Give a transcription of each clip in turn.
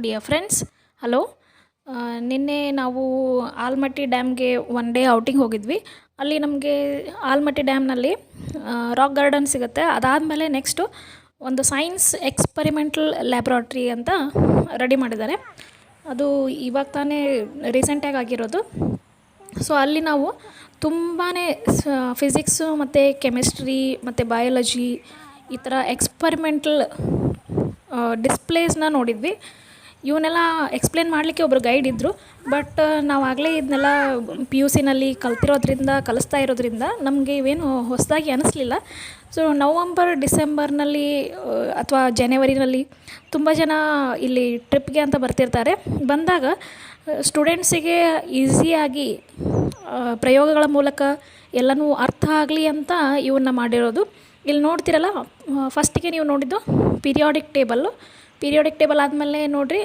Dear friends, hello. ನಿನ್ನೆ ನಾವು Almatti ಡ್ಯಾಮ್ಗೆ one day outing ಹೋಗಿದ್ವಿ. ಅಲ್ಲಿ ನಮಗೆ ಆಲಮಟ್ಟಿ ಡ್ಯಾಮ್ನಲ್ಲಿ ರಾಕ್ ಗಾರ್ಡನ್ ಸಿಗುತ್ತೆ. ಅದಾದಮೇಲೆ ನೆಕ್ಸ್ಟು ಒಂದು ಸೈನ್ಸ್ ಎಕ್ಸ್ಪರಿಮೆಂಟಲ್ ಲ್ಯಾಬ್ರಾಟ್ರಿ ಅಂತ ರೆಡಿ ಮಾಡಿದ್ದಾರೆ. ಅದು ಇವಾಗ ತಾನೇ ರೀಸೆಂಟಾಗಿ ಆಗಿರೋದು. ಸೊ ಅಲ್ಲಿ ನಾವು ತುಂಬಾ ಫಿಸಿಕ್ಸು ಮತ್ತು ಕೆಮಿಸ್ಟ್ರಿ ಮತ್ತು ಬಯಾಲಜಿ ಈ ಥರ ಎಕ್ಸ್ಪರಿಮೆಂಟಲ್ ಡಿಸ್ಪ್ಲೇಸ್ನ ನೋಡಿದ್ವಿ. ಇವನ್ನೆಲ್ಲ ಎಕ್ಸ್ಪ್ಲೇನ್ ಮಾಡಲಿಕ್ಕೆ ಒಬ್ಬರು ಗೈಡ್ ಇದ್ದರು. ಬಟ್ ನಾವಾಗಲೇ ಇದನ್ನೆಲ್ಲ PUCನಲ್ಲಿ ಕಲಿಸ್ತಾ ಇರೋದ್ರಿಂದ ನಮಗೆ ಇವೇನು ಹೊಸದಾಗಿ ಅನ್ನಿಸ್ಲಿಲ್ಲ. ಸೊ ನವಂಬರ್ ಡಿಸೆಂಬರ್ನಲ್ಲಿ ಅಥವಾ ಜನವರಿನಲ್ಲಿ ತುಂಬ ಜನ ಇಲ್ಲಿ ಟ್ರಿಪ್ಗೆ ಅಂತ ಬರ್ತಿರ್ತಾರೆ. ಬಂದಾಗ ಸ್ಟೂಡೆಂಟ್ಸಿಗೆ ಈಸಿಯಾಗಿ ಪ್ರಯೋಗಗಳ ಮೂಲಕ ಎಲ್ಲನೂ ಅರ್ಥ ಆಗಲಿ ಅಂತ ಇವನ್ನ ಮಾಡಿರೋದು. ಇಲ್ಲಿ ನೋಡ್ತಿರಲ್ಲ, ಫಸ್ಟಿಗೆ ನೀವು ನೋಡಿದ್ದು ಪೀರಿಯಾಡಿಕ್ ಟೇಬಲ್ ಆದಮೇಲೆ ನೋಡಿರಿ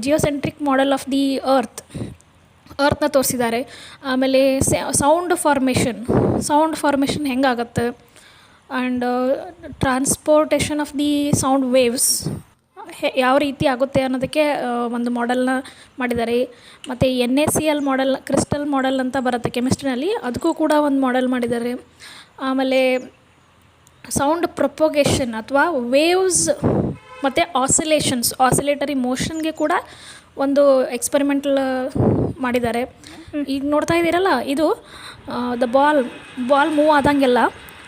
ಜಿಯೋಸೆಂಟ್ರಿಕ್ ಮಾಡೆಲ್ ಆಫ್ ದಿ ಅರ್ತ್ನ ತೋರಿಸಿದ್ದಾರೆ. ಆಮೇಲೆ ಸೌಂಡ್ ಫಾರ್ಮೇಷನ್ ಹೆಂಗಾಗತ್ತೆ and transportation of the sound waves ಯಾವ ರೀತಿ ಆಗುತ್ತೆ ಅನ್ನೋದಕ್ಕೆ ಒಂದು ಮಾಡೆಲ್ನ ಮಾಡಿದ್ದಾರೆ. ಮತ್ತು NaCl ಮಾಡೆಲ್, ಕ್ರಿಸ್ಟಲ್ ಮಾಡೆಲ್ ಅಂತ ಬರುತ್ತೆ ಕೆಮಿಸ್ಟ್ರಿನಲ್ಲಿ, ಅದಕ್ಕೂ ಕೂಡ ಒಂದು ಮಾಡೆಲ್ ಮಾಡಿದ್ದಾರೆ. ಆಮೇಲೆ ಸೌಂಡ್ ಪ್ರೊಪೊಗೇಷನ್ ಅಥವಾ ವೇವ್ಸ್ ಮತ್ತು ಆಸಿಲೇಟರಿ ಮೋಷನ್ಗೆ ಕೂಡ ಒಂದು ಎಕ್ಸ್ಪರಿಮೆಂಟಲ್ ಮಾಡಿದ್ದಾರೆ. ಈಗ ನೋಡ್ತಾ ಇದ್ದೀರಲ್ಲ, ಇದು ದ ಬಾಲ್ ಮೂವ್ ಆದಂಗೆಲ್ಲ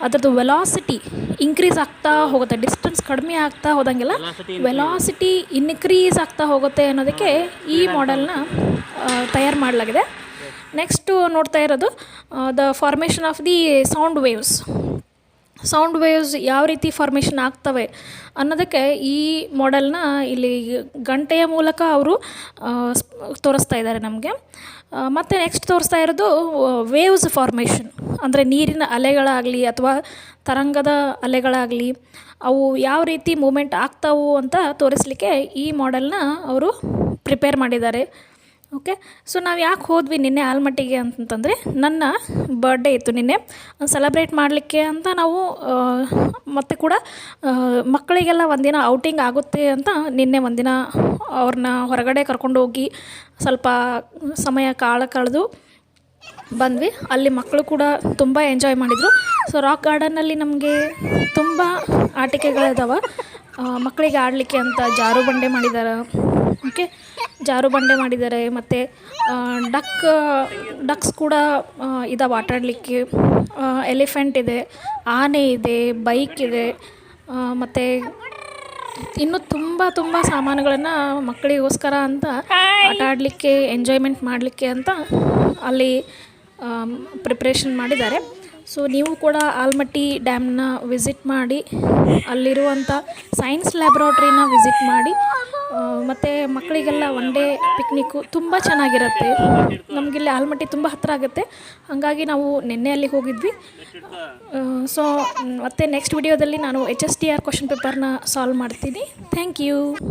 ಅದರದ್ದು ವೆಲಾಸಿಟಿ ಇನ್ಕ್ರೀಸ್ ಆಗ್ತಾ ಹೋಗುತ್ತೆ. ಡಿಸ್ಟೆನ್ಸ್ ಕಡಿಮೆ ಆಗ್ತಾ ಹೋದಂಗೆಲ್ಲ ವೆಲಾಸಿಟಿ ಇನ್ಕ್ರೀಸ್ ಆಗ್ತಾ ಹೋಗುತ್ತೆ ಅನ್ನೋದಕ್ಕೆ ಈ ಮಾಡೆಲ್ನ ತಯಾರು ಮಾಡಲಾಗಿದೆ. ನೆಕ್ಸ್ಟು ನೋಡ್ತಾ ಇರೋದು the formation of the sound waves ಯಾವ ರೀತಿ ಫಾರ್ಮೇಷನ್ ಆಗ್ತವೆ ಅನ್ನೋದಕ್ಕೆ ಈ ಮಾಡೆಲ್ನ ಇಲ್ಲಿ ಗಂಟೆಯ ಮೂಲಕ ಅವರು ತೋರಿಸ್ತಾ ಇದ್ದಾರೆ ನಮಗೆ. ಮತ್ತು ನೆಕ್ಸ್ಟ್ ತೋರಿಸ್ತಾ ಇರೋದು ವೇವ್ಸ್ ಫಾರ್ಮೇಷನ್, ಅಂದರೆ ನೀರಿನ ಅಲೆಗಳಾಗಲಿ ಅಥವಾ ತರಂಗದ ಅಲೆಗಳಾಗಲಿ ಅವು ಯಾವ ರೀತಿ ಮೂಮೆಂಟ್ ಆಗ್ತಾವು ಅಂತ ತೋರಿಸಲಿಕ್ಕೆ ಈ ಮಾಡೆಲ್ನ ಅವರು ಪ್ರಿಪೇರ್ ಮಾಡಿದ್ದಾರೆ. ಓಕೆ, ಸೊ ನಾವು ಯಾಕೆ ಹೋದ್ವಿ ನಿನ್ನೆ ಆಲಮಟ್ಟಿಗೆ ಅಂತಂದರೆ, ನನ್ನ ಬರ್ಡೇ ಇತ್ತು ನಿನ್ನೆ. ಸೆಲೆಬ್ರೇಟ್ ಮಾಡಲಿಕ್ಕೆ ಅಂತ ನಾವು ಮತ್ತು ಕೂಡ ಮಕ್ಕಳಿಗೆಲ್ಲ ಒಂದಿನ ಔಟಿಂಗ್ ಆಗುತ್ತೆ ಅಂತ ನಿನ್ನೆ ಒಂದಿನ ಅವ್ರನ್ನ ಹೊರಗಡೆ ಕರ್ಕೊಂಡು ಹೋಗಿ ಸ್ವಲ್ಪ ಸಮಯ ಕಳೆದು ಬಂದ್ವಿ. ಅಲ್ಲಿ ಮಕ್ಕಳು ಕೂಡ ತುಂಬ ಎಂಜಾಯ್ ಮಾಡಿದರು. ಸೊ ರಾಕ್ ಗಾರ್ಡನ್ನಲ್ಲಿ ನಮಗೆ ತುಂಬ ಆಟಿಕೆಗಳಿದಾವೆ ಮಕ್ಕಳಿಗೆ ಆಡಲಿಕ್ಕೆ ಅಂತ. ಜಾರುಬಂಡೆ ಮಾಡಿದ್ದಾರೆ. ಮತ್ತು ಡಕ್ಸ್ ಕೂಡ ಇದಾವೆ ಆಟಾಡಲಿಕ್ಕೆ. ಎಲಿಫೆಂಟ್ ಇದೆ, ಆನೆ ಇದೆ, ಬೈಕ್ ಇದೆ, ಮತ್ತು ಇನ್ನೂ ತುಂಬ ಸಾಮಾನುಗಳನ್ನು ಮಕ್ಕಳಿಗೋಸ್ಕರ ಅಂತ ಆಟ ಆಡಲಿಕ್ಕೆ, ಎಂಜಾಯ್ಮೆಂಟ್ ಮಾಡಲಿಕ್ಕೆ ಅಂತ ಅಲ್ಲಿ ಪ್ರಿಪ್ರೇಷನ್ ಮಾಡಿದ್ದಾರೆ. ಸೊ ನೀವು ಕೂಡ ಆಲಮಟ್ಟಿ ಡ್ಯಾಮ್ನ ವಿಸಿಟ್ ಮಾಡಿ, ಅಲ್ಲಿರುವಂಥ ಸೈನ್ಸ್ ಲ್ಯಾಬ್ರಾಟ್ರಿನ ವಿಸಿಟ್ ಮಾಡಿ, ಮತ್ತು ಮಕ್ಕಳಿಗೆಲ್ಲ ಒನ್ ಡೇ ಪಿಕ್ನಿಕ್ಕು ತುಂಬ ಚೆನ್ನಾಗಿರುತ್ತೆ. ನಮಗಿಲ್ಲಿ ಆಲಮಟ್ಟಿ ತುಂಬ ಹತ್ತಿರ ಆಗುತ್ತೆ, ಹಾಗಾಗಿ ನಾವು ನಿನ್ನೆ ಅಲ್ಲಿಗೆ ಹೋಗಿದ್ವಿ. ಸೊ ಮತ್ತೆ ನೆಕ್ಸ್ಟ್ ವಿಡಿಯೋದಲ್ಲಿ ನಾನು HSTR ಕ್ವಶನ್ ಪೇಪರ್ನ ಸಾಲ್ವ್ ಮಾಡ್ತೀನಿ. Thank you.